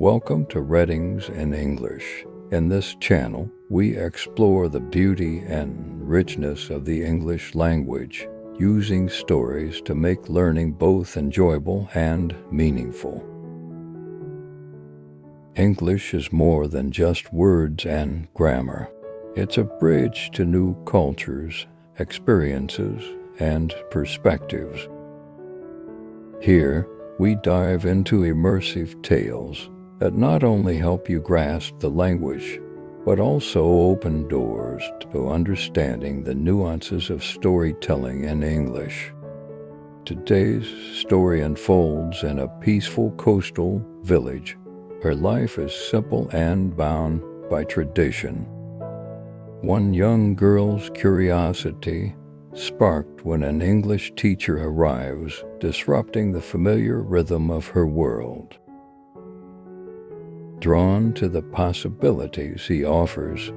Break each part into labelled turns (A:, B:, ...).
A: Welcome to Readings in English. In this channel, we explore the beauty and richness of the English language, using stories to make learning both enjoyable and meaningful. English is more than just words and grammar. It's a bridge to new cultures, experiences, and perspectives. Here, we dive into immersive tales that not only help you grasp the language, but also open doors to understanding the nuances of storytelling in English. Today's story unfolds in a peaceful coastal village where life is simple and bound by tradition. One young girl's curiosity sparked when an English teacher arrives, disrupting the familiar rhythm of her world. Drawn to the possibilities he offers,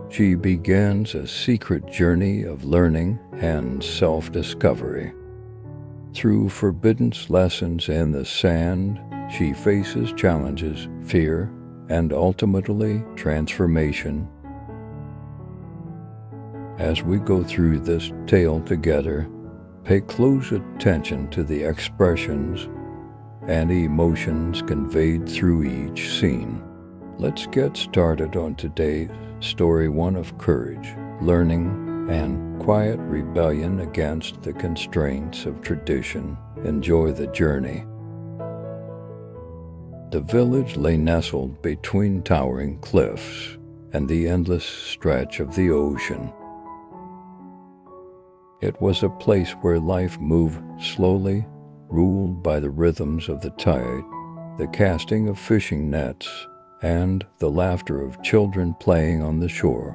A: she begins a secret journey of learning and self-discovery. Through forbidden lessons in the sand, she faces challenges, fear, and ultimately transformation. As we go through this tale together, pay close attention to the expressions and emotions conveyed through each scene. Let's get started on today's story, one of courage, learning, and quiet rebellion against the constraints of tradition. Enjoy the journey. The village lay nestled between towering cliffs and the endless stretch of the ocean. It was a place where life moved slowly, ruled by the rhythms of the tide, the casting of fishing nets, and the laughter of children playing on the shore.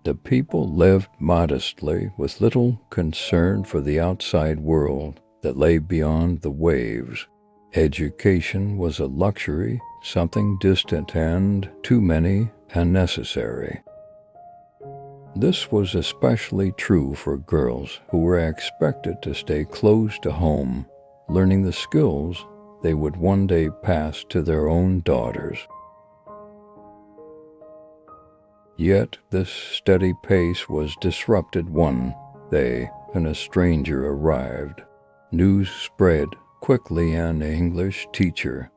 A: The people lived modestly, with little concern for the outside world that lay beyond the waves. Education was a luxury, something distant and, to many, unnecessary. This was especially true for girls who were expected to stay close to home, learning the skills they would one day pass to their own daughters. Yet this steady pace was disrupted one day when a stranger arrived. News spread quickly. An English teacher,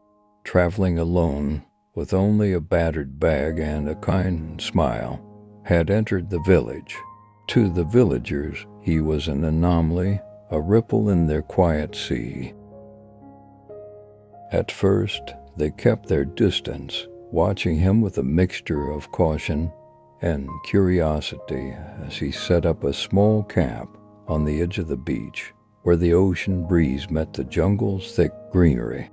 A: traveling alone with only a battered bag and a kind smile, had entered the village. To the villagers, he was an anomaly, a ripple in their quiet sea. At first, they kept their distance, watching him with a mixture of caution and curiosity as he set up a small camp on the edge of the beach, where the ocean breeze met the jungle's thick greenery.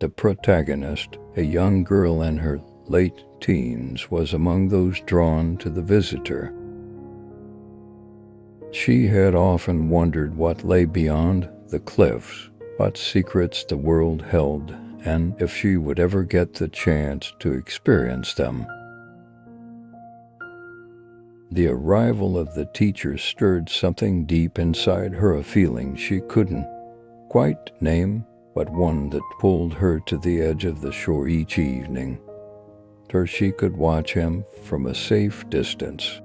A: The protagonist, a young girl in her late teens, was among those drawn to the visitor. She had often wondered what lay beyond the cliffs, what secrets the world held, and if she would ever get the chance to experience them. The arrival of the teacher stirred something deep inside her, a feeling she couldn't quite name, but one that pulled her to the edge of the shore each evening, where she could watch him from a safe distance.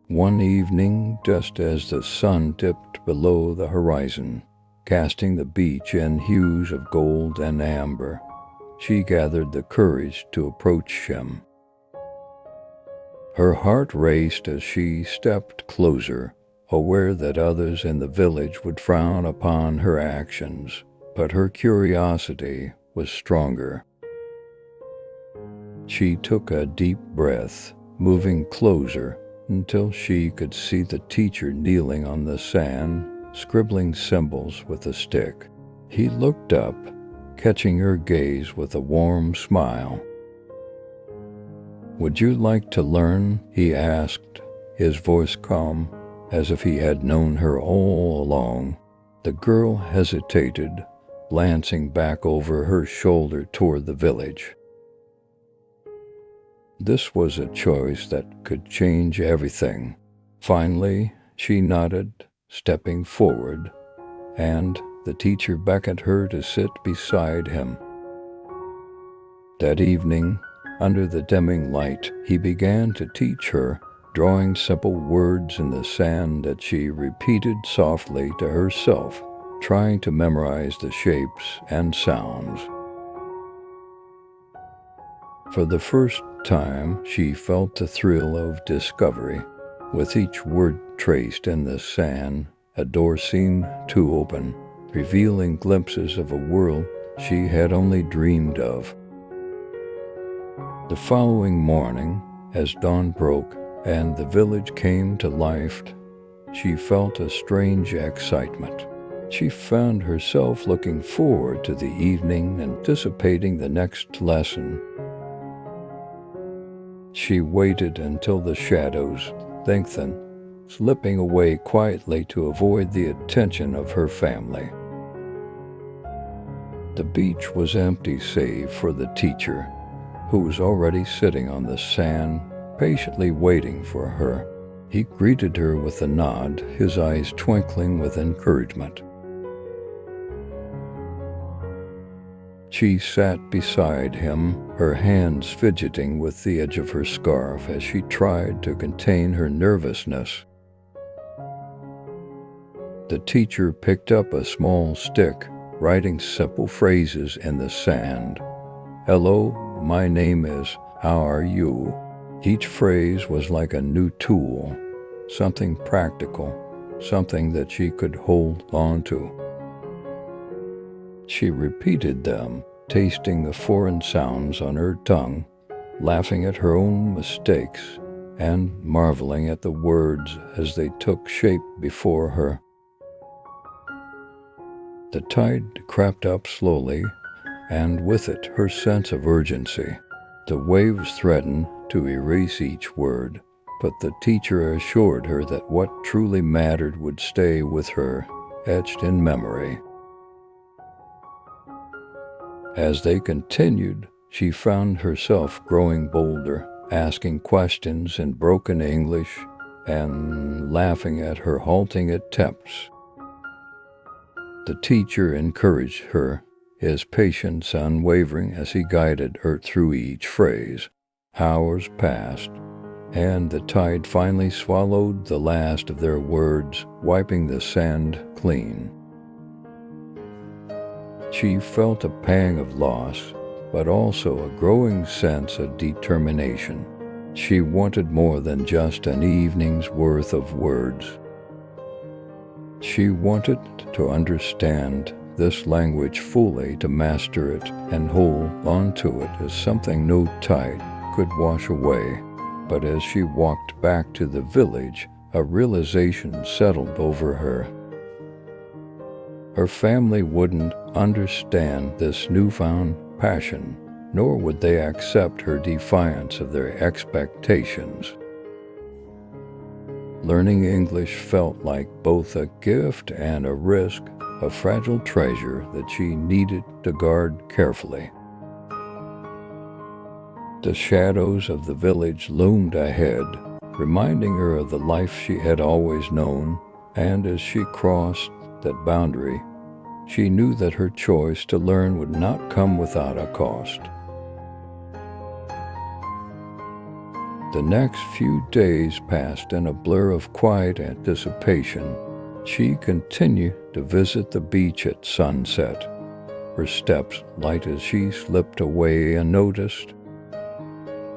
A: One evening, just as the sun dipped below the horizon, casting the beach in hues of gold and amber, she gathered the courage to approach him. Her heart raced as she stepped closer, aware that others in the village would frown upon her actions, but her curiosity was stronger. She took a deep breath, moving closer until she could see the teacher kneeling on the sand, scribbling symbols with a stick. He looked up, catching her gaze with a warm smile. "Would you like to learn?" he asked, his voice calm, as if he had known her all along. The girl hesitated, glancing back over her shoulder toward the village. This was a choice that could change everything. Finally, she nodded, stepping forward, and the teacher beckoned her to sit beside him. That evening, under the dimming light, he began to teach her, drawing simple words in the sand that she repeated softly to herself, trying to memorize the shapes and sounds. For the first time, she felt the thrill of discovery. With each word traced in the sand, a door seemed to open, revealing glimpses of a world she had only dreamed of. The following morning, as dawn broke and the village came to life, she felt a strange excitement. She found herself looking forward to the evening, anticipating the next lesson. She waited until the shadows lengthened, slipping away quietly to avoid the attention of her family. The beach was empty save for the teacher, who was already sitting on the sand, patiently waiting for her. He greeted her with a nod, his eyes twinkling with encouragement. She sat beside him, her hands fidgeting with the edge of her scarf as she tried to contain her nervousness. The teacher picked up a small stick, writing simple phrases in the sand. "Hello, my name is, how are you?" Each phrase was like a new tool, something practical, something that she could hold on to. She repeated them, tasting the foreign sounds on her tongue, laughing at her own mistakes, and marveling at the words as they took shape before her. The tide crept up slowly, and with it her sense of urgency. The waves threatened to erase each word, but the teacher assured her that what truly mattered would stay with her, etched in memory. As they continued, she found herself growing bolder, asking questions in broken English and laughing at her halting attempts. The teacher encouraged her, his patience unwavering as he guided her through each phrase. Hours passed, and the tide finally swallowed the last of their words, wiping the sand clean. She felt a pang of loss, but also a growing sense of determination. She wanted more than just an evening's worth of words. She wanted to understand this language fully, to master it and hold on to it as something no tide could wash away. But as she walked back to the village, a realization settled over her. Her family wouldn't understand this newfound passion, nor would they accept her defiance of their expectations. Learning English felt like both a gift and a risk, a fragile treasure that she needed to guard carefully. The shadows of the village loomed ahead, reminding her of the life she had always known, and as she crossed that boundary, she knew that her choice to learn would not come without a cost. The next few days passed in a blur of quiet anticipation. She continued to visit the beach at sunset, her steps light as she slipped away unnoticed.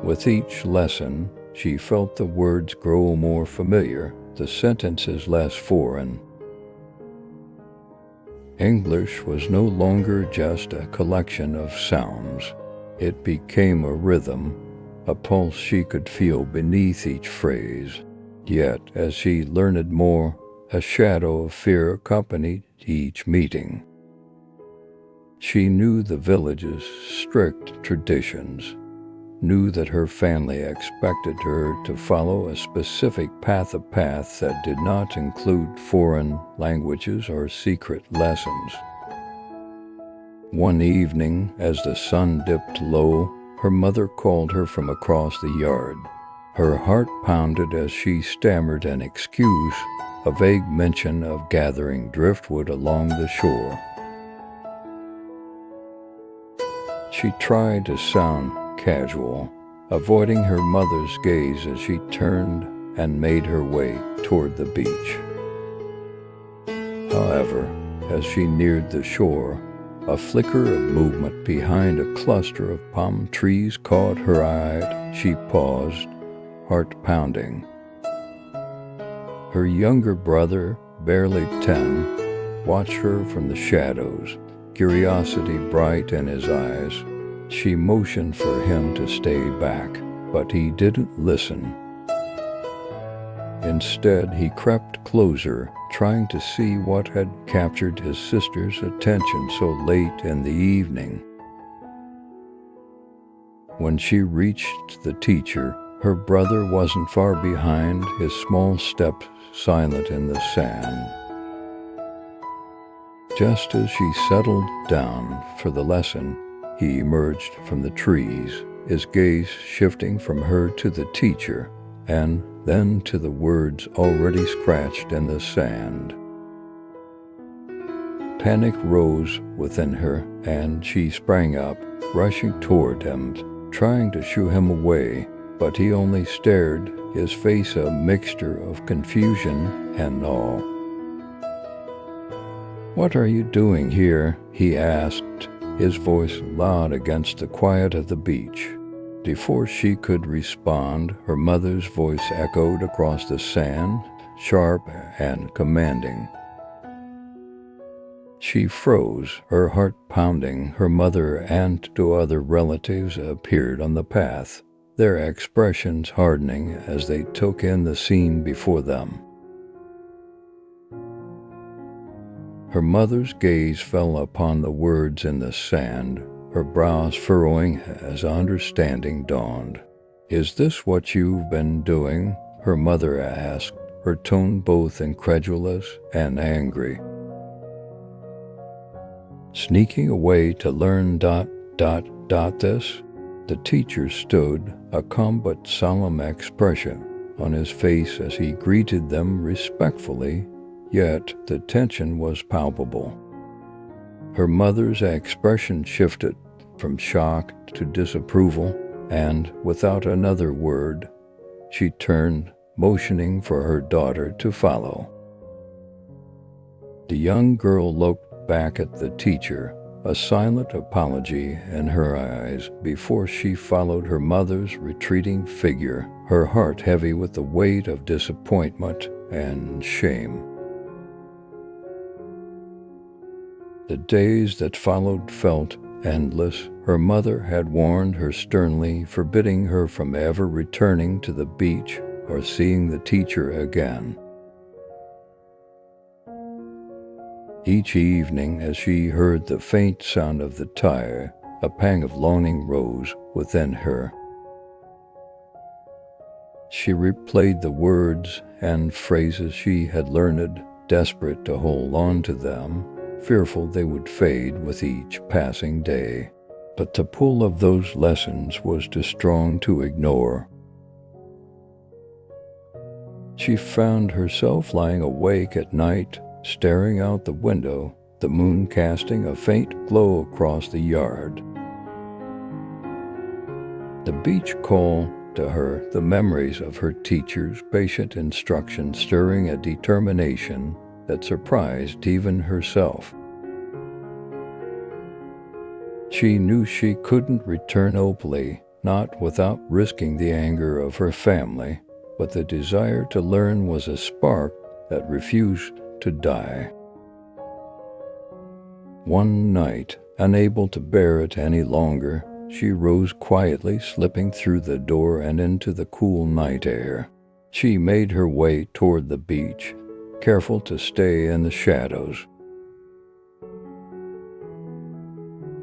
A: With each lesson, she felt the words grow more familiar, the sentences less foreign. English was no longer just a collection of sounds. It became a rhythm, a pulse she could feel beneath each phrase. Yet, as she learned more, a shadow of fear accompanied each meeting. She knew the village's strict traditions, knew that her family expected her to follow a specific path that did not include foreign languages or secret lessons. One evening, as the sun dipped low, her mother called her from across the yard. Her heart pounded as she stammered an excuse, a vague mention of gathering driftwood along the shore. She tried to sound casual, avoiding her mother's gaze as she turned and made her way toward the beach. However, as she neared the shore, a flicker of movement behind a cluster of palm trees caught her eye. She paused, heart pounding. Her younger brother, barely 10, watched her from the shadows, curiosity bright in his eyes. She motioned for him to stay back, but he didn't listen. Instead, he crept closer, trying to see what had captured his sister's attention so late in the evening. When she reached the teacher, her brother wasn't far behind, his small steps silent in the sand. Just as she settled down for the lesson, he emerged from the trees, his gaze shifting from her to the teacher, and then to the words already scratched in the sand. Panic rose within her, and she sprang up, rushing toward him, trying to shoo him away, but he only stared, his face a mixture of confusion and awe. "What are you doing here?" he asked, his voice loud against the quiet of the beach. Before she could respond, her mother's voice echoed across the sand, sharp and commanding. She froze, her heart pounding. Her mother and two other relatives appeared on the path, their expressions hardening as they took in the scene before them. Her mother's gaze fell upon the words in the sand, her brows furrowing as understanding dawned. "Is this what you've been doing?" her mother asked, her tone both incredulous and angry. "Sneaking away to learn this?" The teacher stood, a calm but solemn expression on his face as he greeted them respectfully, yet the tension was palpable. Her mother's expression shifted from shock to disapproval, and without another word, she turned, motioning for her daughter to follow. The young girl looked back at the teacher, a silent apology in her eyes before she followed her mother's retreating figure, her heart heavy with the weight of disappointment and shame. The days that followed felt endless. Her mother had warned her sternly, forbidding her from ever returning to the beach or seeing the teacher again. Each evening, as she heard the faint sound of the tire, a pang of longing rose within her. She replayed the words and phrases she had learned, desperate to hold on to them, fearful they would fade with each passing day. But the pull of those lessons was too strong to ignore. She found herself lying awake at night, staring out the window, the moon casting a faint glow across the yard. The beach called to her, the memories of her teacher's patient instruction stirring a determination that surprised even herself. She knew she couldn't return openly, not without risking the anger of her family, but the desire to learn was a spark that refused to die. One night, unable to bear it any longer, she rose quietly, slipping through the door and into the cool night air. She made her way toward the beach, careful to stay in the shadows.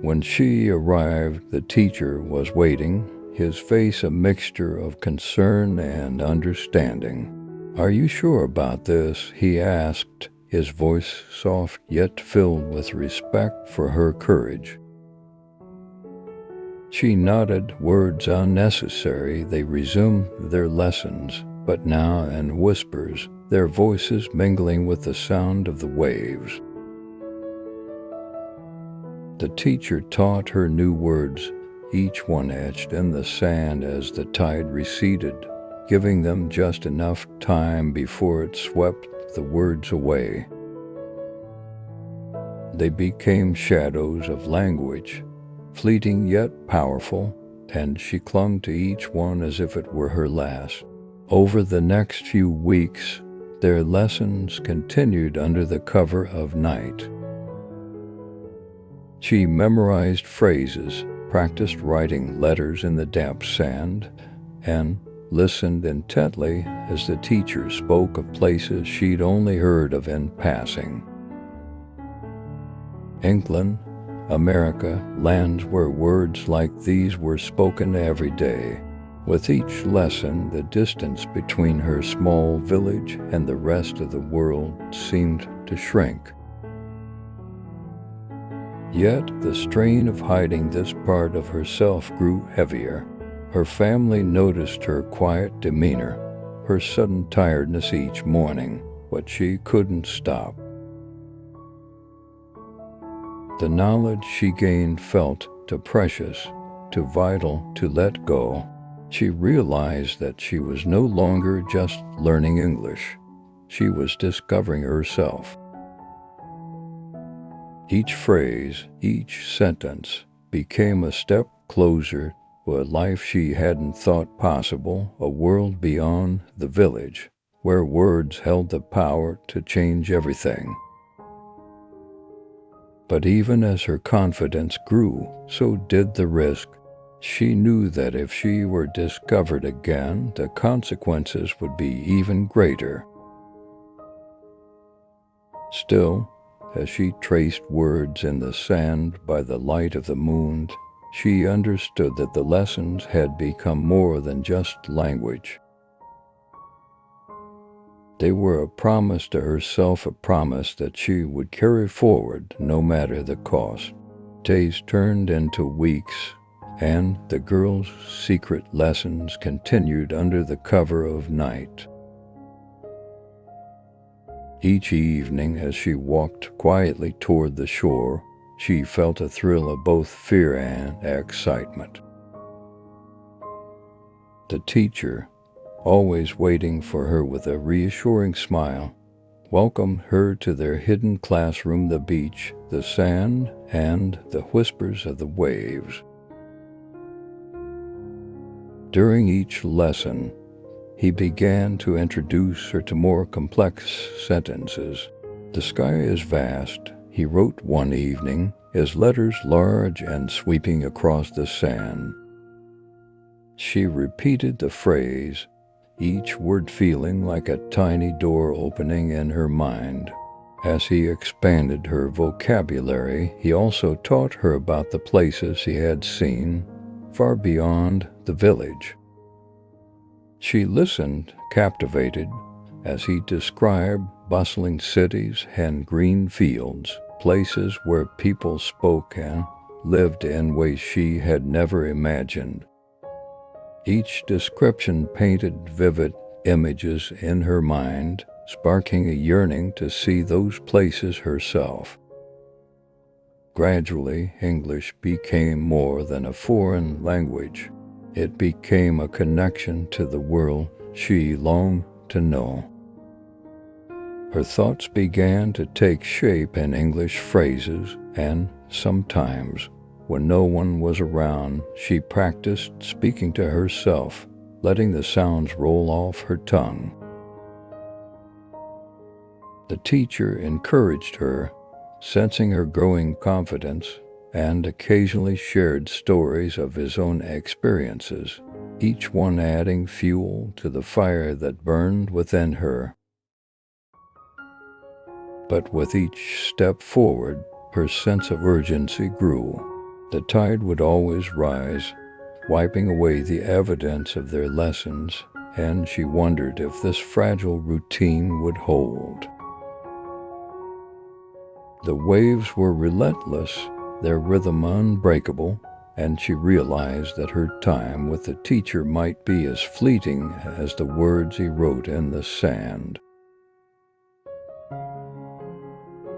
A: When she arrived, the teacher was waiting, his face a mixture of concern and understanding. "Are you sure about this?" he asked, his voice soft yet filled with respect for her courage. She nodded words unnecessary. They resumed their lessons, but now in whispers, their voices mingling with the sound of the waves. The teacher taught her new words, each one etched in the sand as the tide receded, giving them just enough time before it swept the words away. They became shadows of language, fleeting yet powerful, and she clung to each one as if it were her last. Over the next few weeks, their lessons continued under the cover of night. She memorized phrases, practiced writing letters in the damp sand, and listened intently as the teacher spoke of places she'd only heard of in passing. England, America, lands where words like these were spoken every day. With each lesson, the distance between her small village and the rest of the world seemed to shrink. Yet the strain of hiding this part of herself grew heavier. Her family noticed her quiet demeanor, her sudden tiredness each morning, but she couldn't stop. The knowledge she gained felt too precious, too vital to let go. She realized that she was no longer just learning English. She was discovering herself. Each phrase, each sentence became a step closer to a life she hadn't thought possible, a world beyond the village, where words held the power to change everything. But even as her confidence grew, so did the risk. She knew that if she were discovered again, the consequences would be even greater. Still, as she traced words in the sand by the light of the moon, she understood that the lessons had become more than just language. They were a promise to herself, a promise that she would carry forward no matter the cost. Days turned into weeks, and the girl's secret lessons continued under the cover of night. Each evening, as she walked quietly toward the shore, she felt a thrill of both fear and excitement. The teacher, always waiting for her with a reassuring smile, welcomed her to their hidden classroom, the beach, the sand, and the whispers of the waves. During each lesson, he began to introduce her to more complex sentences. "The sky is vast," he wrote one evening, his letters large and sweeping across the sand. She repeated the phrase, each word feeling like a tiny door opening in her mind. As he expanded her vocabulary, he also taught her about the places he had seen, far beyond the village. She listened, captivated, as he described bustling cities and green fields, places where people spoke and lived in ways she had never imagined. Each description painted vivid images in her mind, sparking a yearning to see those places herself. Gradually, English became more than a foreign language. It became a connection to the world she longed to know. Her thoughts began to take shape in English phrases, and sometimes, when no one was around, she practiced speaking to herself, letting the sounds roll off her tongue. The teacher encouraged her, sensing her growing confidence, and occasionally shared stories of his own experiences, each one adding fuel to the fire that burned within her. But with each step forward, her sense of urgency grew. The tide would always rise, wiping away the evidence of their lessons, and she wondered if this fragile routine would hold. The waves were relentless, their rhythm unbreakable, and she realized that her time with the teacher might be as fleeting as the words he wrote in the sand.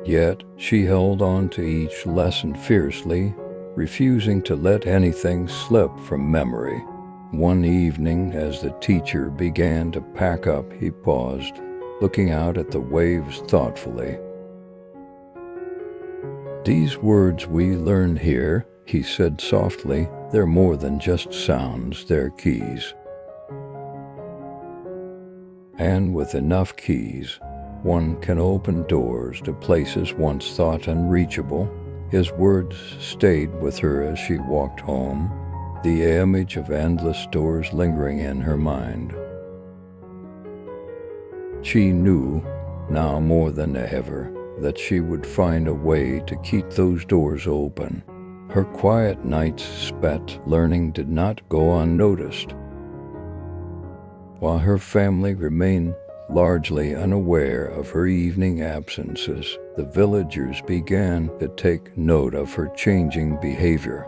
A: Yet she held on to each lesson fiercely, refusing to let anything slip from memory. One evening, as the teacher began to pack up, he paused, looking out at the waves thoughtfully. "These words we learn here," he said softly, "they're more than just sounds, they're keys. And with enough keys, one can open doors to places once thought unreachable." His words stayed with her as she walked home, the image of endless doors lingering in her mind. She knew, now more than ever, that she would find a way to keep those doors open. Her quiet nights spent learning did not go unnoticed. While her family remained largely unaware of her evening absences, the villagers began to take note of her changing behavior.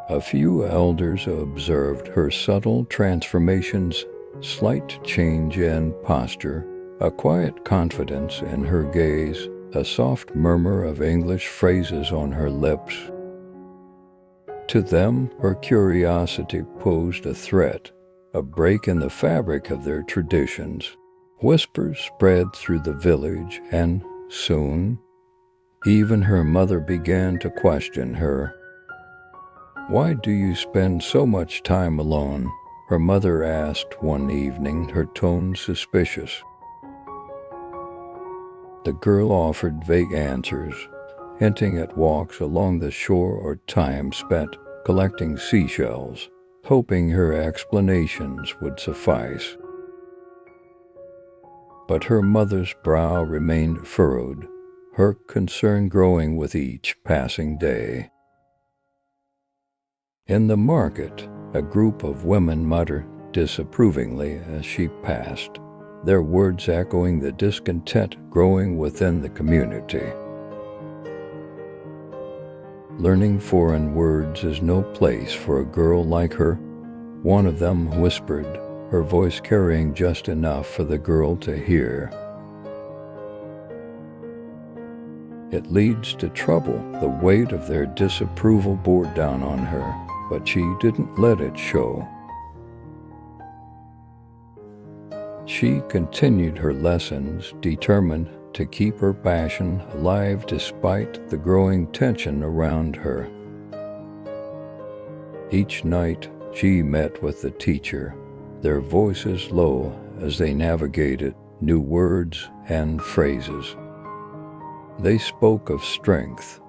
A: A few elders observed her subtle transformations, slight change in posture, a quiet confidence in her gaze, a soft murmur of English phrases on her lips. To them, her curiosity posed a threat, a break in the fabric of their traditions. Whispers spread through the village, and soon, even her mother began to question her. "Why do you spend so much time alone?" her mother asked one evening, her tone suspicious. The girl offered vague answers, hinting at walks along the shore or time spent collecting seashells, hoping her explanations would suffice. But her mother's brow remained furrowed, her concern growing with each passing day. In the market, a group of women muttered disapprovingly as she passed, their words echoing the discontent growing within the community. "Learning foreign words is no place for a girl like her," one of them whispered, her voice carrying just enough for the girl to hear. "It leads to trouble." The weight of their disapproval bore down on her, but she didn't let it show. She continued her lessons, determined to keep her passion alive despite the growing tension around her. Each night, she met with the teacher, their voices low as they navigated new words and phrases. They spoke of strength,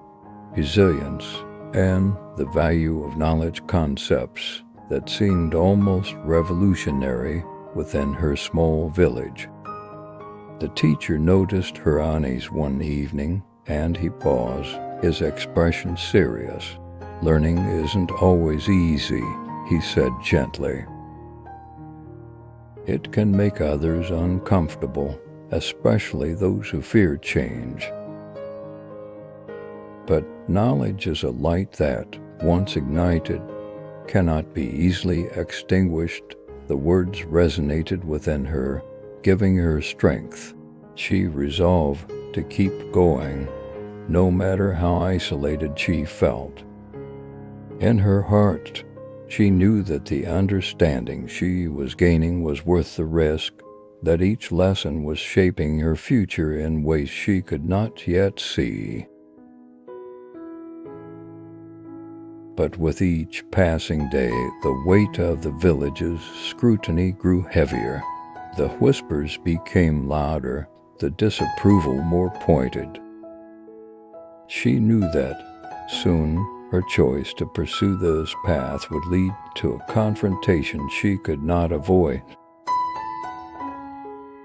A: resilience, and the value of knowledge, concepts that seemed almost revolutionary within her small village. The teacher noticed her unease one evening, and he paused, his expression serious. "Learning isn't always easy," he said gently. "It can make others uncomfortable, especially those who fear change. But knowledge is a light that, once ignited, cannot be easily extinguished." The words resonated within her, giving her strength. She resolved to keep going, no matter how isolated she felt. In her heart, she knew that the understanding she was gaining was worth the risk, that each lesson was shaping her future in ways she could not yet see. But with each passing day, the weight of the village's scrutiny grew heavier. The whispers became louder, the disapproval more pointed. She knew that, soon, her choice to pursue this path would lead to a confrontation she could not avoid.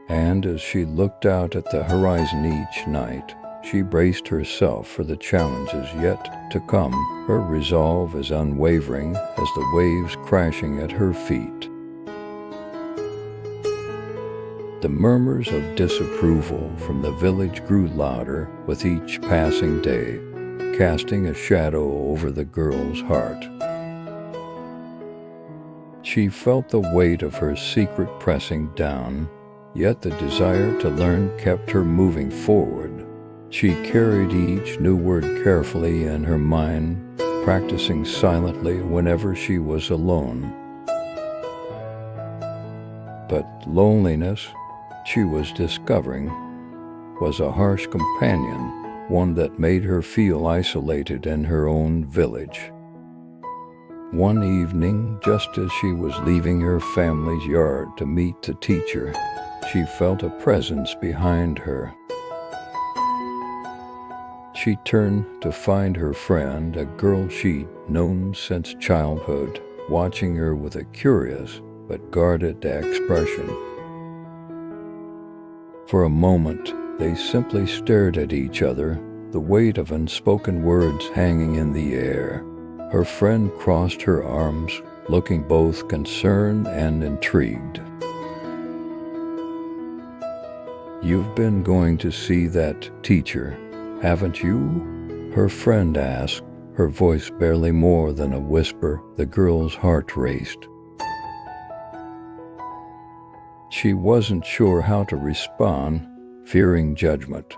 A: And as she looked out at the horizon each night, she braced herself for the challenges yet to come, her resolve as unwavering as the waves crashing at her feet. The murmurs of disapproval from the village grew louder with each passing day, casting a shadow over the girl's heart. She felt the weight of her secret pressing down, yet the desire to learn kept her moving forward. She carried each new word carefully in her mind, practicing silently whenever she was alone. But loneliness, she was discovering, was a harsh companion, one that made her feel isolated in her own village. One evening, just as she was leaving her family's yard to meet the teacher, she felt a presence behind her. She turned to find her friend, a girl she'd known since childhood, watching her with a curious but guarded expression. For a moment, they simply stared at each other, the weight of unspoken words hanging in the air. Her friend crossed her arms, looking both concerned and intrigued. "You've been going to see that teacher, haven't you?" her friend asked, her voice barely more than a whisper. The girl's heart raced. She wasn't sure how to respond, fearing judgment,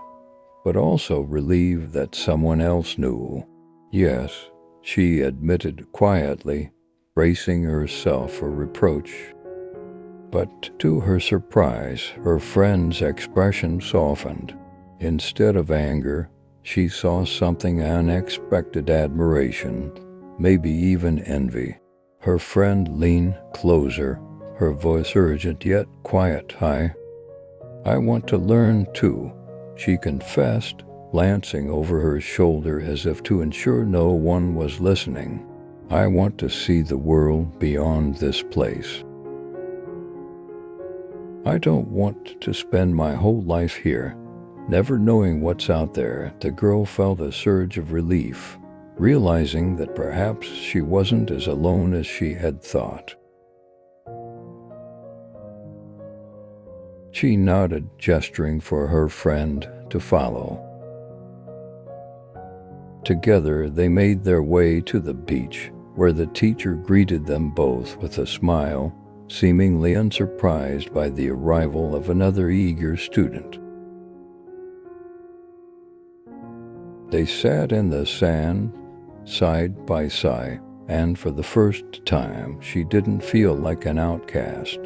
A: but also relieved that someone else knew. "Yes," she admitted quietly, bracing herself for reproach. But to her surprise, her friend's expression softened. Instead of anger, she saw something unexpected: admiration, maybe even envy. Her friend leaned closer, her voice urgent yet quiet. I want to learn too," she confessed, glancing over her shoulder as if to ensure no one was listening. "I want to see the world beyond this place. I don't want to spend my whole life here, never knowing what's out there." The girl felt a surge of relief, realizing that perhaps she wasn't as alone as she had thought. She nodded, gesturing for her friend to follow. Together, they made their way to the beach, where the teacher greeted them both with a smile, seemingly unsurprised by the arrival of another eager student. They sat in the sand, side by side, and for the first time she didn't feel like an outcast.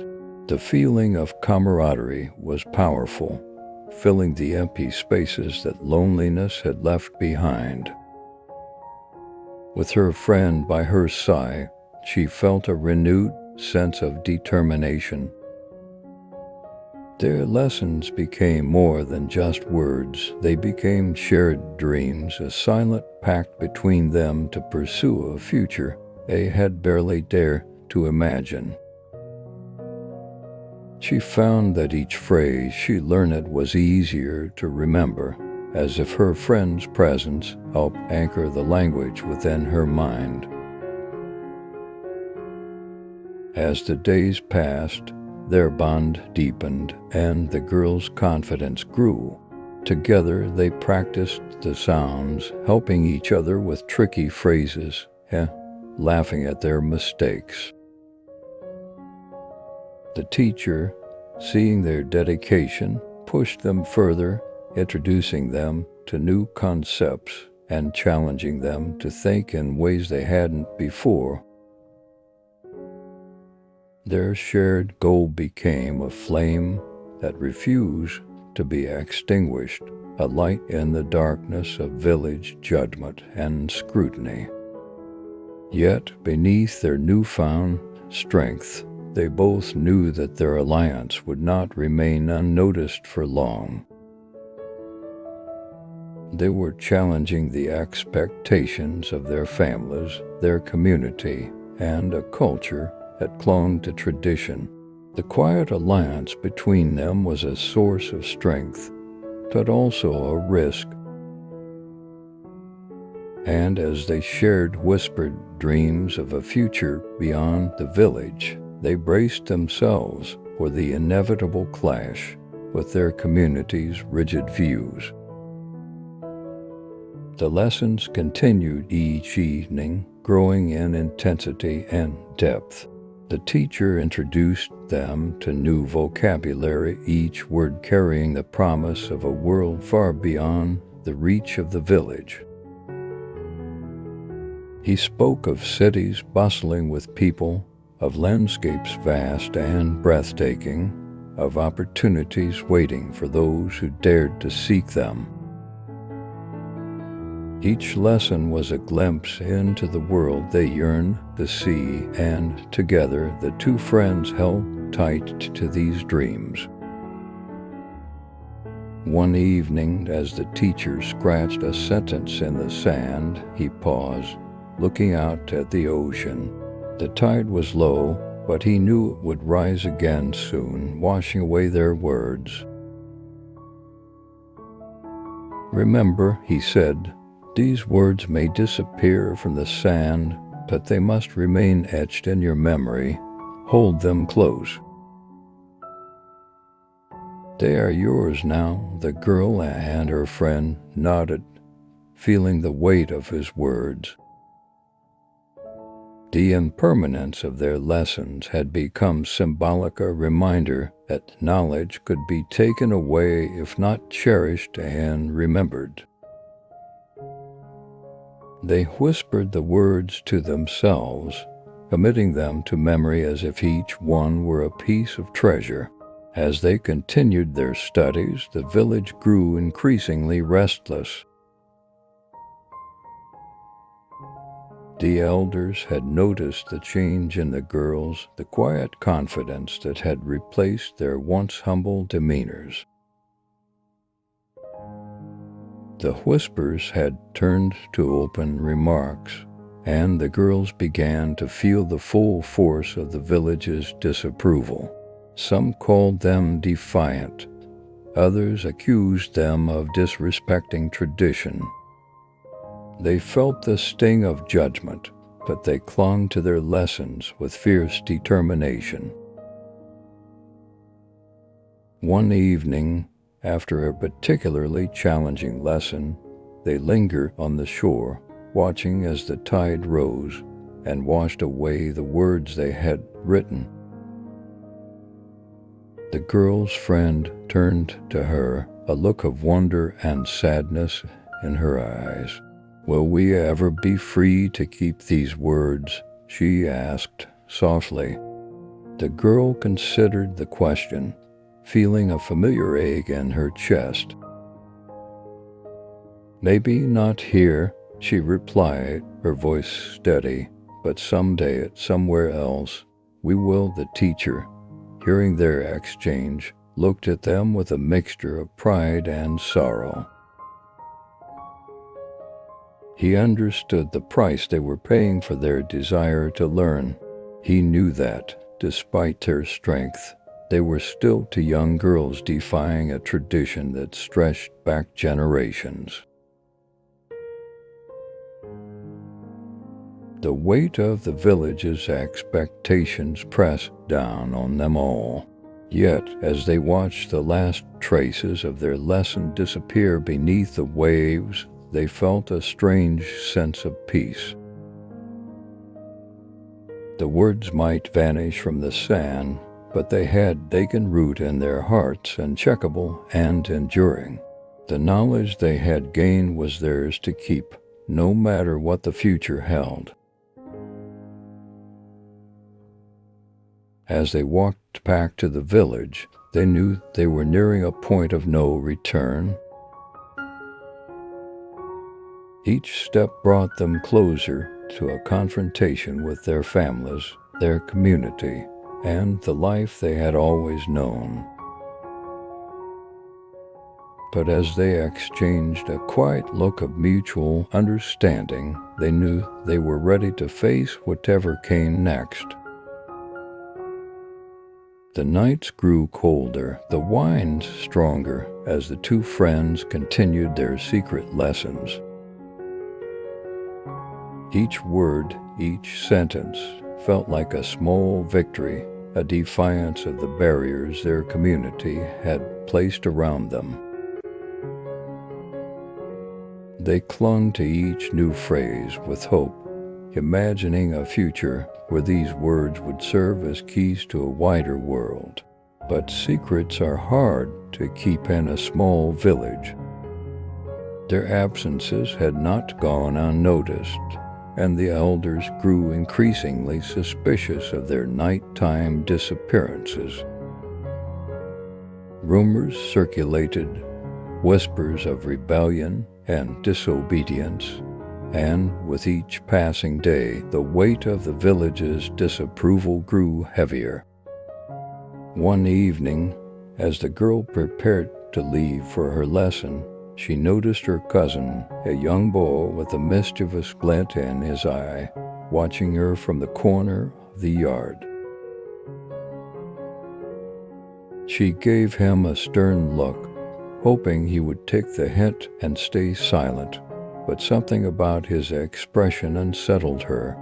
A: The feeling of camaraderie was powerful, filling the empty spaces that loneliness had left behind. With her friend by her side, she felt a renewed sense of determination. Their lessons became more than just words. They became shared dreams, a silent pact between them to pursue a future they had barely dared to imagine. She found that each phrase she learned was easier to remember, as if her friend's presence helped anchor the language within her mind. As the days passed, their bond deepened and the girl's confidence grew. Together they practiced the sounds, helping each other with tricky phrases, laughing at their mistakes. The teacher, seeing their dedication, pushed them further, introducing them to new concepts and challenging them to think in ways they hadn't before. Their shared goal became a flame that refused to be extinguished, a light in the darkness of village judgment and scrutiny. Yet, beneath their newfound strength, they both knew that their alliance would not remain unnoticed for long. They were challenging the expectations of their families, their community, and a culture that clung to tradition. The quiet alliance between them was a source of strength, but also a risk. And as they shared whispered dreams of a future beyond the village, they braced themselves for the inevitable clash with their community's rigid views. The lessons continued each evening, growing in intensity and depth. The teacher introduced them to new vocabulary, each word carrying the promise of a world far beyond the reach of the village. He spoke of cities bustling with people, of landscapes vast and breathtaking, of opportunities waiting for those who dared to seek them. Each lesson was a glimpse into the world they yearned to see, and together the two friends held tight to these dreams. One evening, as the teacher scratched a sentence in the sand, he paused, looking out at the ocean. The tide was low, but he knew it would rise again soon, washing away their words. "Remember," he said, "these words may disappear from the sand, but they must remain etched in your memory. Hold them close." "They are yours now," the girl and her friend nodded, feeling the weight of his words. The impermanence of their lessons had become symbolic, a reminder that knowledge could be taken away if not cherished and remembered. They whispered the words to themselves, committing them to memory as if each one were a piece of treasure. As they continued their studies, the village grew increasingly restless. The elders had noticed the change in the girls, the quiet confidence that had replaced their once humble demeanors. The whispers had turned to open remarks, and the girls began to feel the full force of the village's disapproval. Some called them defiant, others accused them of disrespecting tradition. They felt the sting of judgment, but they clung to their lessons with fierce determination. One evening, after a particularly challenging lesson, they lingered on the shore, watching as the tide rose and washed away the words they had written. The girl's friend turned to her, a look of wonder and sadness in her eyes. "Will we ever be free to keep these words?" she asked softly. The girl considered the question, feeling a familiar ache in her chest. "Maybe not here," she replied, her voice steady, "but someday, somewhere else, we will." The teacher, hearing their exchange, looked at them with a mixture of pride and sorrow. He understood the price they were paying for their desire to learn. He knew that, despite their strength, they were still two young girls defying a tradition that stretched back generations. The weight of the village's expectations pressed down on them all. Yet, as they watched the last traces of their lesson disappear beneath the waves, they felt a strange sense of peace. The words might vanish from the sand, but they had taken root in their hearts, uncheckable and enduring. The knowledge they had gained was theirs to keep, no matter what the future held. As they walked back to the village, they knew they were nearing a point of no return. Each step brought them closer to a confrontation with their families, their community, and the life they had always known. But as they exchanged a quiet look of mutual understanding, they knew they were ready to face whatever came next. The nights grew colder, the winds stronger, as the two friends continued their secret lessons. Each word, each sentence, felt like a small victory, a defiance of the barriers their community had placed around them. They clung to each new phrase with hope, imagining a future where these words would serve as keys to a wider world. But secrets are hard to keep in a small village. Their absences had not gone unnoticed, and the elders grew increasingly suspicious of their nighttime disappearances. Rumors circulated, whispers of rebellion and disobedience, and with each passing day, the weight of the village's disapproval grew heavier. One evening, as the girl prepared to leave for her lesson, she noticed her cousin, a young boy with a mischievous glint in his eye, watching her from the corner of the yard. She gave him a stern look, hoping he would take the hint and stay silent, but something about his expression unsettled her.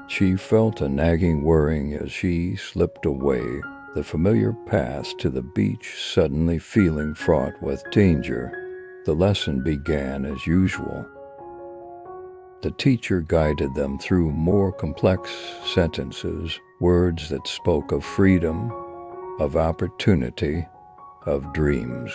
A: She felt a nagging worrying as she slipped away, the familiar path to the beach suddenly feeling fraught with danger. The lesson began as usual. The teacher guided them through more complex sentences, words that spoke of freedom, of opportunity, of dreams.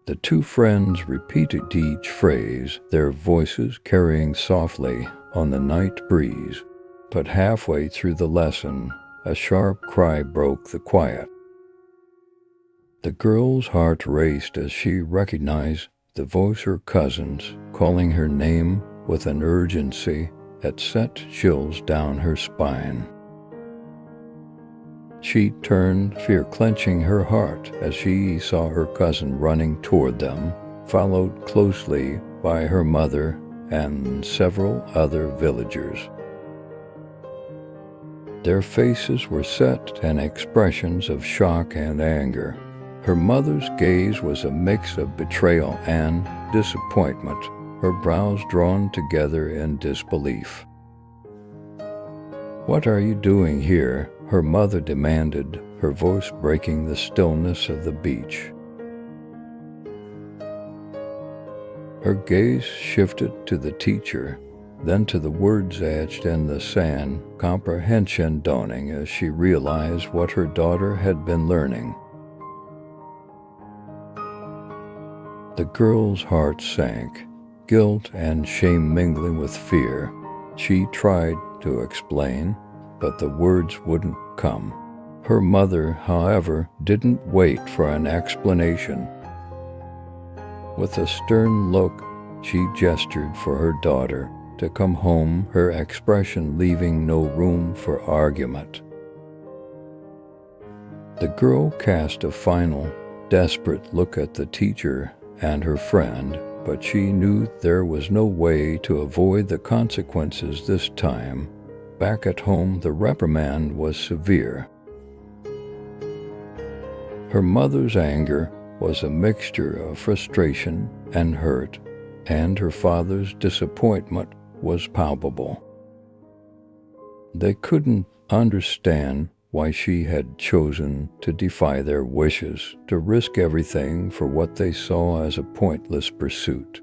A: The two friends repeated each phrase, their voices carrying softly on the night breeze, but halfway through the lesson, a sharp cry broke the quiet. The girl's heart raced as she recognized the voice of her cousin's, calling her name with an urgency that set chills down her spine. She turned, fear clenching her heart as she saw her cousin running toward them, followed closely by her mother and several other villagers. Their faces were set in expressions of shock and anger. Her mother's gaze was a mix of betrayal and disappointment, her brows drawn together in disbelief. "What are you doing here?" her mother demanded, her voice breaking the stillness of the beach. Her gaze shifted to the teacher, then to the words etched in the sand, comprehension dawning as she realized what her daughter had been learning. The girl's heart sank, guilt and shame mingling with fear. She tried to explain, but the words wouldn't come. Her mother, however, didn't wait for an explanation. With a stern look, she gestured for her daughter to come home, her expression leaving no room for argument. The girl cast a final, desperate look at the teacher and her friend, but she knew there was no way to avoid the consequences this time. Back at home, the reprimand was severe. Her mother's anger was a mixture of frustration and hurt, and her father's disappointment was palpable. They couldn't understand why she had chosen to defy their wishes, to risk everything for what they saw as a pointless pursuit.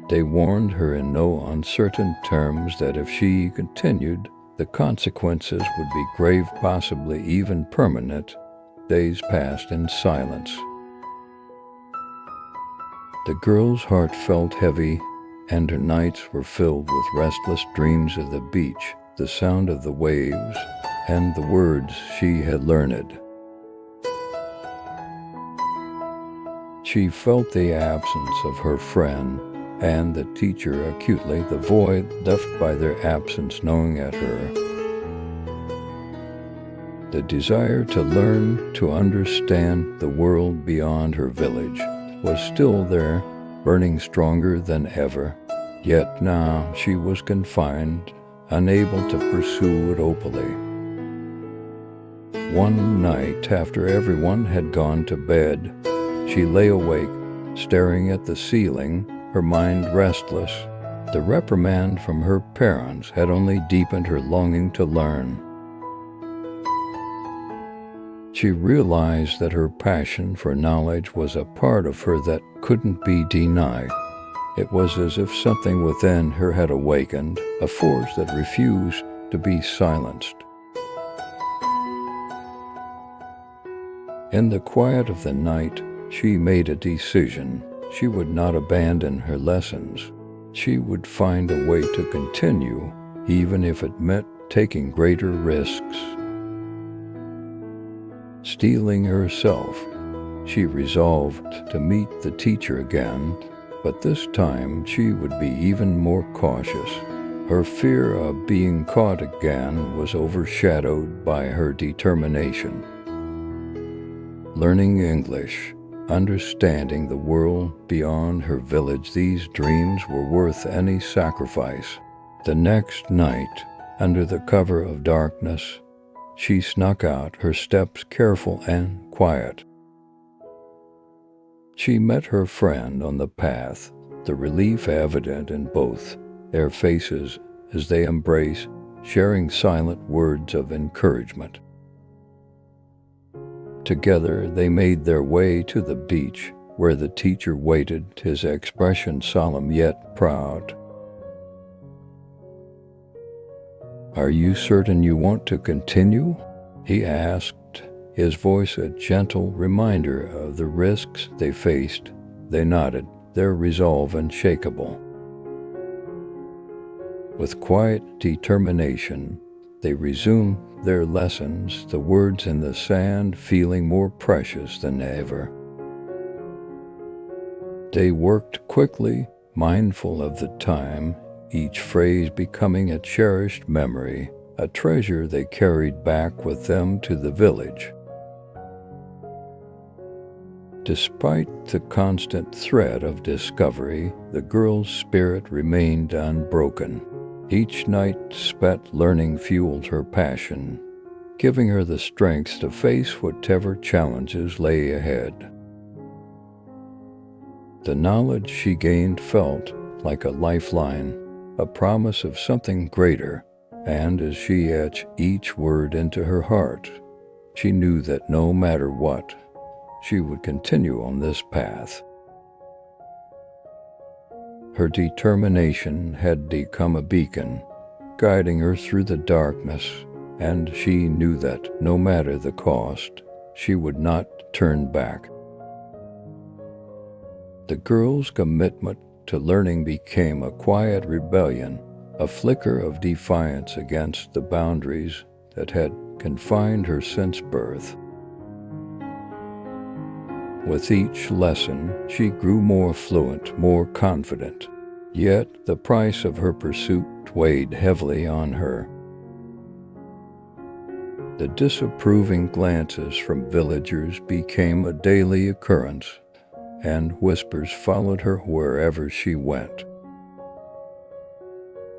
A: They warned her in no uncertain terms that if she continued, the consequences would be grave, possibly even permanent. Days passed in silence. The girl's heart felt heavy, and her nights were filled with restless dreams of the beach, the sound of the waves, and the words she had learned. She felt the absence of her friend and the teacher acutely, the void left by their absence gnawing at her. The desire to learn, to understand the world beyond her village was still there, burning stronger than ever. Yet now she was confined, unable to pursue it openly. One night, after everyone had gone to bed, she lay awake, staring at the ceiling, her mind restless. The reprimand from her parents had only deepened her longing to learn. She realized that her passion for knowledge was a part of her that couldn't be denied. It was as if something within her had awakened, a force that refused to be silenced. In the quiet of the night, she made a decision. She would not abandon her lessons. She would find a way to continue, even if it meant taking greater risks. Steeling herself, she resolved to meet the teacher again, but this time she would be even more cautious. Her fear of being caught again was overshadowed by her determination. Learning English, understanding the world beyond her village, these dreams were worth any sacrifice. The next night, under the cover of darkness, she snuck out, her steps careful and quiet. She met her friend on the path, the relief evident in both their faces as they embraced, sharing silent words of encouragement. Together they made their way to the beach, where the teacher waited, his expression solemn yet proud. "Are you certain you want to continue?" he asked, his voice a gentle reminder of the risks they faced. They nodded, their resolve unshakable. With quiet determination, they resumed their lessons, the words in the sand feeling more precious than ever. They worked quickly, mindful of the time, each phrase becoming a cherished memory, a treasure they carried back with them to the village. Despite the constant threat of discovery, the girl's spirit remained unbroken. Each night spent learning fueled her passion, giving her the strength to face whatever challenges lay ahead. The knowledge she gained felt like a lifeline, a promise of something greater, and as she etched each word into her heart, she knew that no matter what, she would continue on this path. Her determination had become a beacon, guiding her through the darkness, and she knew that, no matter the cost, she would not turn back. The girl's commitment to learning became a quiet rebellion, a flicker of defiance against the boundaries that had confined her since birth. With each lesson, she grew more fluent, more confident. Yet the price of her pursuit weighed heavily on her. The disapproving glances from villagers became a daily occurrence, and whispers followed her wherever she went.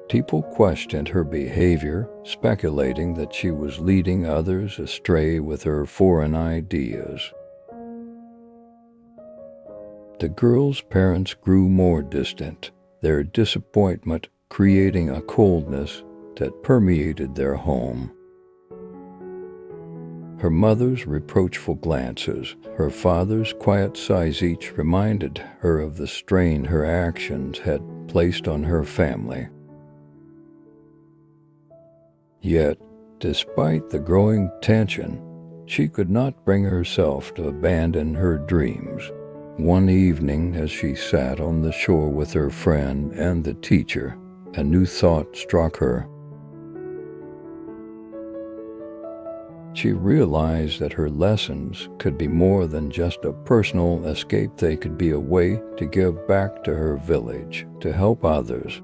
A: People questioned her behavior, speculating that she was leading others astray with her foreign ideas. The girl's parents grew more distant, their disappointment creating a coldness that permeated their home. Her mother's reproachful glances, her father's quiet sighs each reminded her of the strain her actions had placed on her family. Yet, despite the growing tension, she could not bring herself to abandon her dreams. One evening, as she sat on the shore with her friend and the teacher, a new thought struck her. She realized that her lessons could be more than just a personal escape. They could be a way to give back to her village, to help others.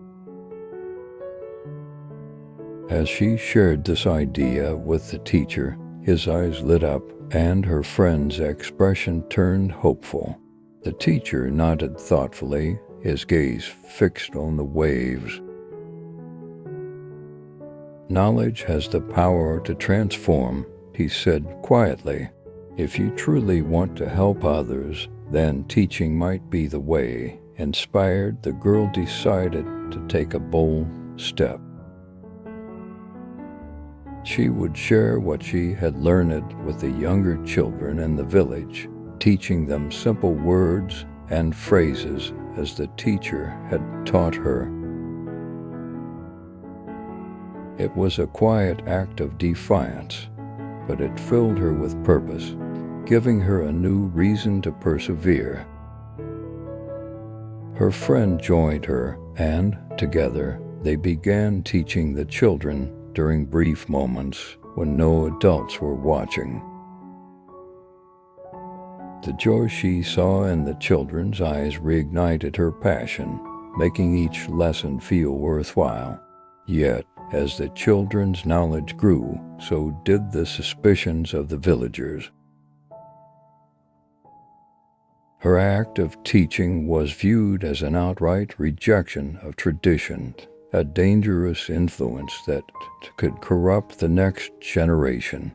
A: As she shared this idea with the teacher, his eyes lit up and her friend's expression turned hopeful. The teacher nodded thoughtfully, his gaze fixed on the waves. "Knowledge has the power to transform," he said quietly. "If you truly want to help others, then teaching might be the way." Inspired, the girl decided to take a bold step. She would share what she had learned with the younger children in the village, teaching them simple words and phrases as the teacher had taught her. It was a quiet act of defiance, but it filled her with purpose, giving her a new reason to persevere. Her friend joined her, and, together, they began teaching the children during brief moments when no adults were watching. The joy she saw in the children's eyes reignited her passion, making each lesson feel worthwhile. Yet, as the children's knowledge grew, so did the suspicions of the villagers. Her act of teaching was viewed as an outright rejection of tradition, a dangerous influence that could corrupt the next generation.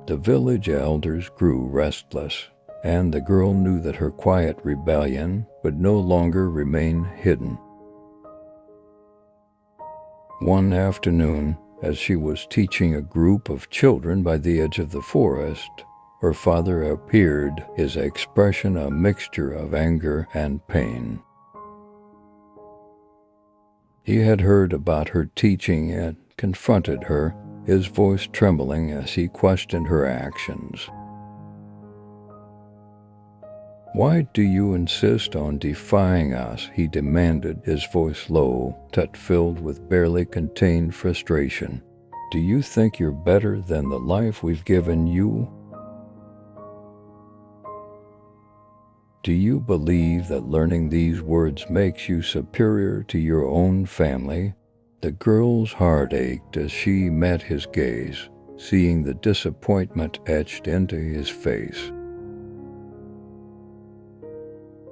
A: The village elders grew restless, and the girl knew that her quiet rebellion would no longer remain hidden. One afternoon, as she was teaching a group of children by the edge of the forest, her father appeared, his expression a mixture of anger and pain. He had heard about her teaching and confronted her, his voice trembling as he questioned her actions. "Why do you insist on defying us?" he demanded, his voice low, but filled with barely contained frustration. "Do you think you're better than the life we've given you? Do you believe that learning these words makes you superior to your own family?" The girl's heart ached as she met his gaze, seeing the disappointment etched into his face.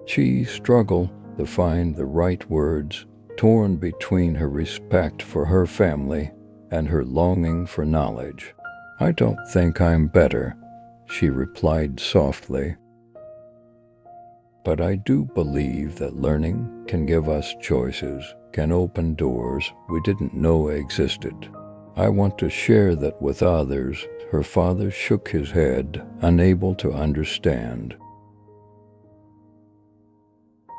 A: She struggled to find the right words, torn between her respect for her family and her longing for knowledge. "I don't think I'm better," she replied softly. "But I do believe that learning can give us choices, can open doors we didn't know existed. I want to share that with others." Her father shook his head, unable to understand.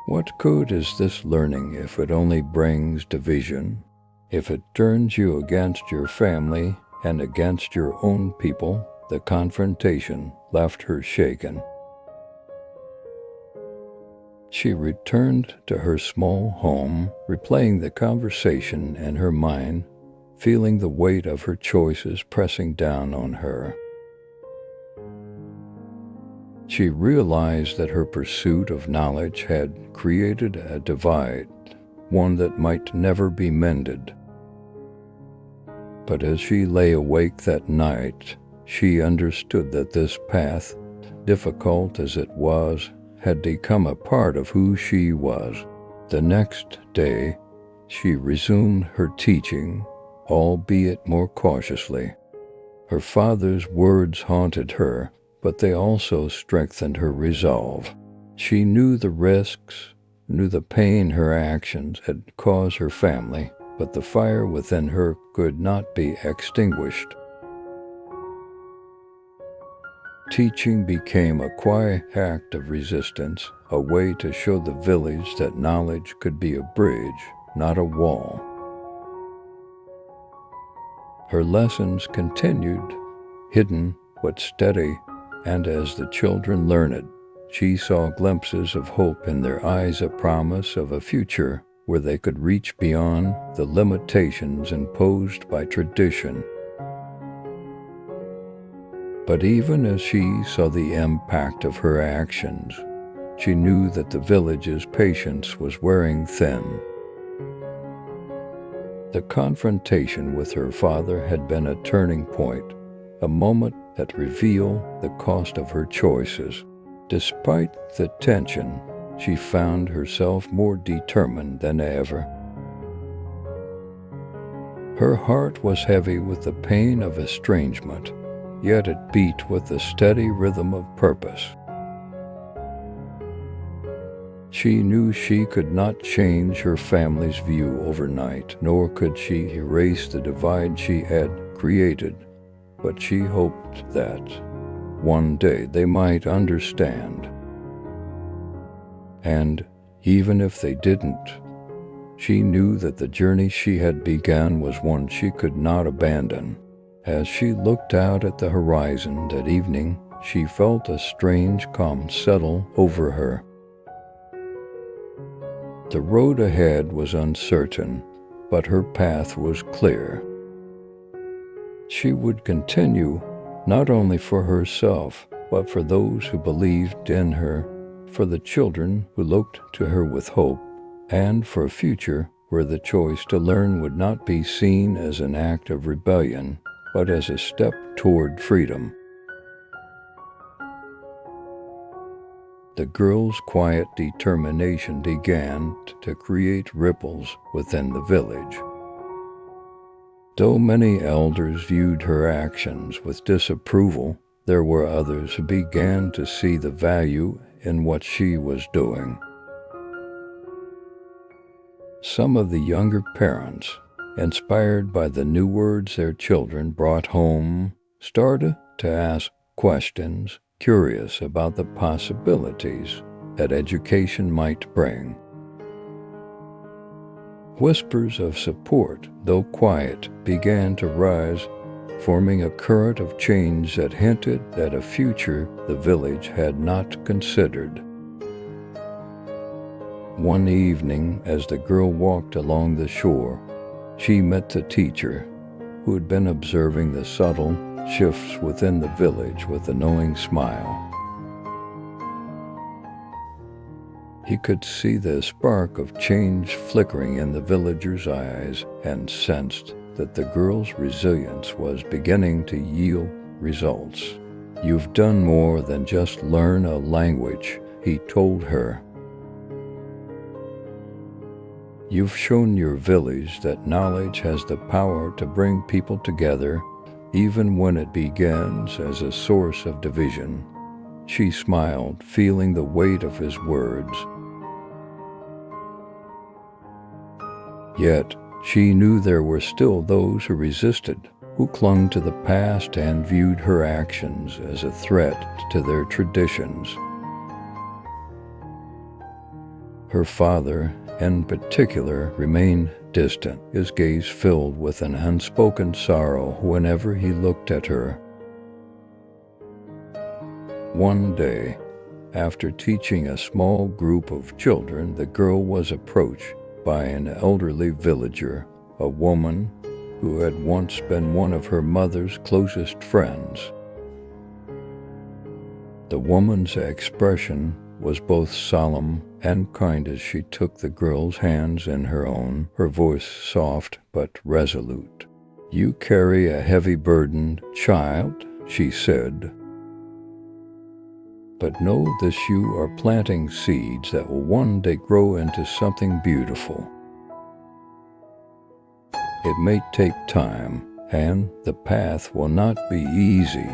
A: "What good is this learning if it only brings division? If it turns you against your family and against your own people?" The confrontation left her shaken. She returned to her small home, replaying the conversation in her mind, feeling the weight of her choices pressing down on her. She realized that her pursuit of knowledge had created a divide, one that might never be mended. But as she lay awake that night, she understood that this path, difficult as it was, had become a part of who she was. The next day, she resumed her teaching, albeit more cautiously. Her father's words haunted her, but they also strengthened her resolve. She knew the risks, knew the pain her actions had caused her family, but the fire within her could not be extinguished. Teaching became a quiet act of resistance, a way to show the village that knowledge could be a bridge, not a wall. Her lessons continued, hidden but steady, and as the children learned, she saw glimpses of hope in their eyes, a promise of a future where they could reach beyond the limitations imposed by tradition. But even as she saw the impact of her actions, she knew that the village's patience was wearing thin. The confrontation with her father had been a turning point, a moment that revealed the cost of her choices. Despite the tension, she found herself more determined than ever. Her heart was heavy with the pain of estrangement, yet it beat with the steady rhythm of purpose. She knew she could not change her family's view overnight, nor could she erase the divide she had created, but she hoped that one day they might understand. And even if they didn't, she knew that the journey she had begun was one she could not abandon. As she looked out at the horizon that evening, she felt a strange calm settle over her. The road ahead was uncertain, but her path was clear. She would continue, not only for herself, but for those who believed in her, for the children who looked to her with hope, and for a future where the choice to learn would not be seen as an act of rebellion, but as a step toward freedom. The girl's quiet determination began to create ripples within the village. Though many elders viewed her actions with disapproval, there were others who began to see the value in what she was doing. Some of the younger parents, inspired by the new words their children brought home, started to ask questions, curious about the possibilities that education might bring. Whispers of support, though quiet, began to rise, forming a current of change that hinted at a future the village had not considered. One evening, as the girl walked along the shore, she met the teacher, who had been observing the subtle shifts within the village with a knowing smile. He could see the spark of change flickering in the villagers' eyes and sensed that the girl's resilience was beginning to yield results. "You've done more than just learn a language," he told her. "You've shown your village that knowledge has the power to bring people together, even when it begins as a source of division." She smiled, feeling the weight of his words. Yet, she knew there were still those who resisted, who clung to the past and viewed her actions as a threat to their traditions. Her father, in particular, remained distant, his gaze filled with an unspoken sorrow whenever he looked at her. One day, after teaching a small group of children, the girl was approached by an elderly villager, a woman who had once been one of her mother's closest friends. The woman's expression was both solemn and kind as she took the girl's hands in her own, her voice soft but resolute. "You carry a heavy burden, child," she said. "But know that you are planting seeds that will one day grow into something beautiful. It may take time, and the path will not be easy,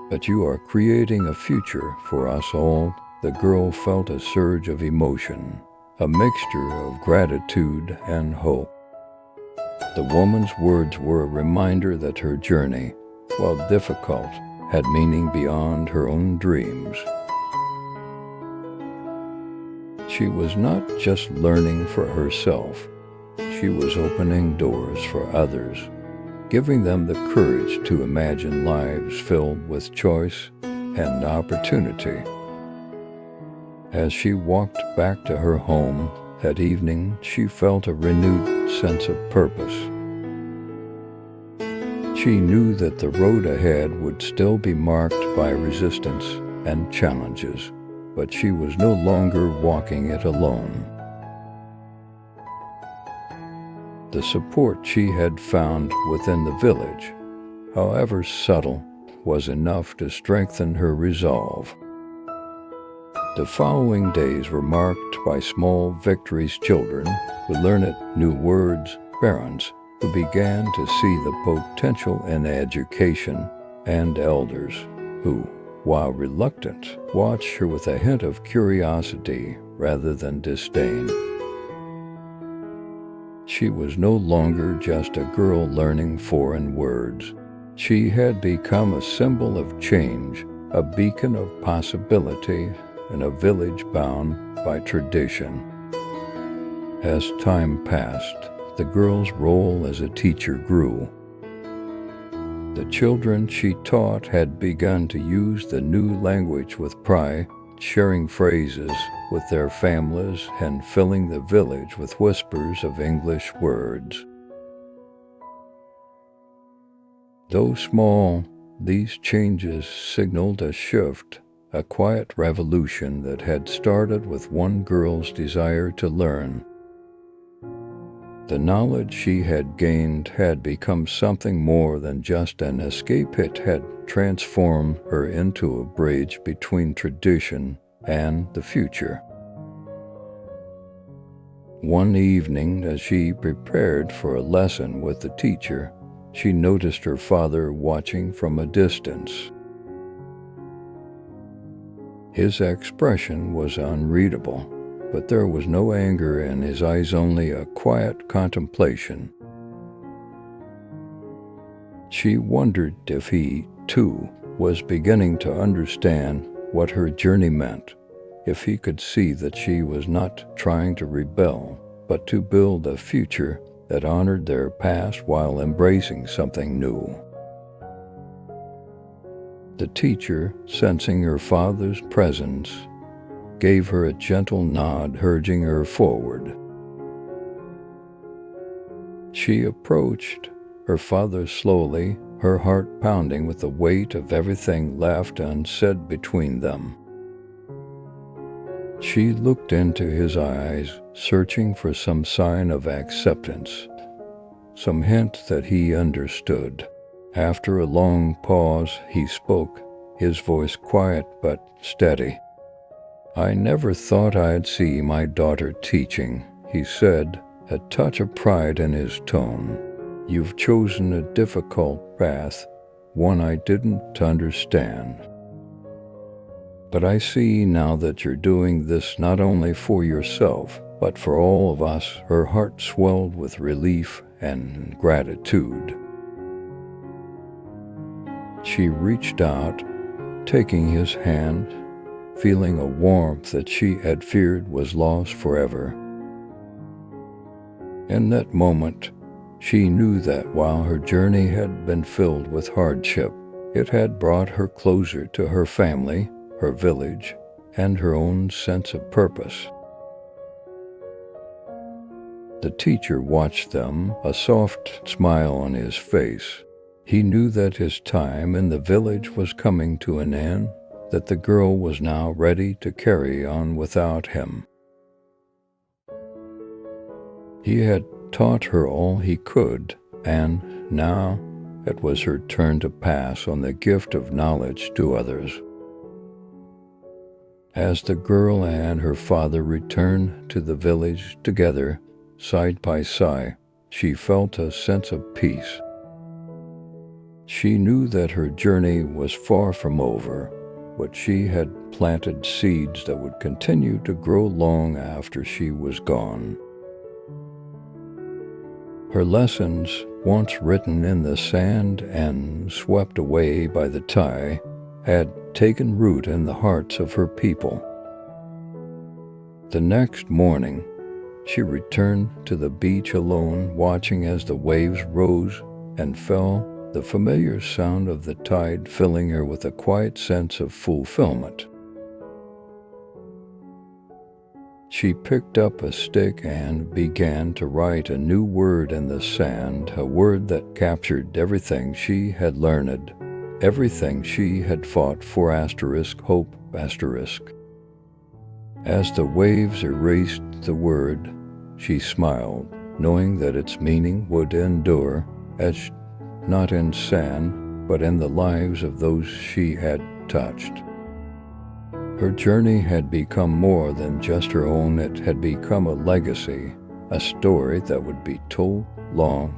A: but you are creating a future for us all." The girl felt a surge of emotion, a mixture of gratitude and hope. The woman's words were a reminder that her journey, while difficult, had meaning beyond her own dreams. She was not just learning for herself, she was opening doors for others, giving them the courage to imagine lives filled with choice and opportunity. As she walked back to her home that evening, she felt a renewed sense of purpose. She knew that the road ahead would still be marked by resistance and challenges, but she was no longer walking it alone. The support she had found within the village, however subtle, was enough to strengthen her resolve. The following days were marked by small victories, children who learned new words, parents who began to see the potential in education, and elders who, while reluctant, watched her with a hint of curiosity rather than disdain. She was no longer just a girl learning foreign words. She had become a symbol of change, a beacon of possibility in a village bound by tradition. As time passed, the girl's role as a teacher grew. The children she taught had begun to use the new language with pride, sharing phrases with their families and filling the village with whispers of English words. Though small, these changes signaled a shift, a quiet revolution that had started with one girl's desire to learn. The knowledge she had gained had become something more than just an escape. It had transformed her into a bridge between tradition and the future. One evening, as she prepared for a lesson with the teacher, she noticed her father watching from a distance. His expression was unreadable, but there was no anger in his eyes, only a quiet contemplation. She wondered if he, too, was beginning to understand what her journey meant, if he could see that she was not trying to rebel, but to build a future that honored their past while embracing something new. The teacher, sensing her father's presence, gave her a gentle nod, urging her forward. She approached her father slowly, her heart pounding with the weight of everything left unsaid between them. She looked into his eyes, searching for some sign of acceptance, some hint that he understood. After a long pause, he spoke, his voice quiet but steady. "I never thought I'd see my daughter teaching," he said, a touch of pride in his tone. "You've chosen a difficult path, one I didn't understand. But I see now that you're doing this not only for yourself, but for all of us." Her heart swelled with relief and gratitude. She reached out, taking his hand, feeling a warmth that she had feared was lost forever. In that moment, she knew that while her journey had been filled with hardship, it had brought her closer to her family, her village, and her own sense of purpose. The teacher watched them, a soft smile on his face. He knew that his time in the village was coming to an end, that the girl was now ready to carry on without him. He had taught her all he could, and now it was her turn to pass on the gift of knowledge to others. As the girl and her father returned to the village together, side by side, she felt a sense of peace. She knew that her journey was far from over, but she had planted seeds that would continue to grow long after she was gone. Her lessons, once written in the sand and swept away by the tide, had taken root in the hearts of her people. The next morning, she returned to the beach alone, watching as the waves rose and fell, the familiar sound of the tide filling her with a quiet sense of fulfillment. She picked up a stick and began to write a new word in the sand, a word that captured everything she had learned, everything she had fought for. Hope. As the waves erased the word, she smiled, knowing that its meaning would endure, etched not in sand, but in the lives of those she had touched. Her journey had become more than just her own. It had become a legacy, a story that would be told long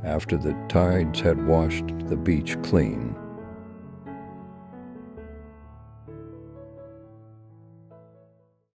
A: after the tides had washed the beach clean.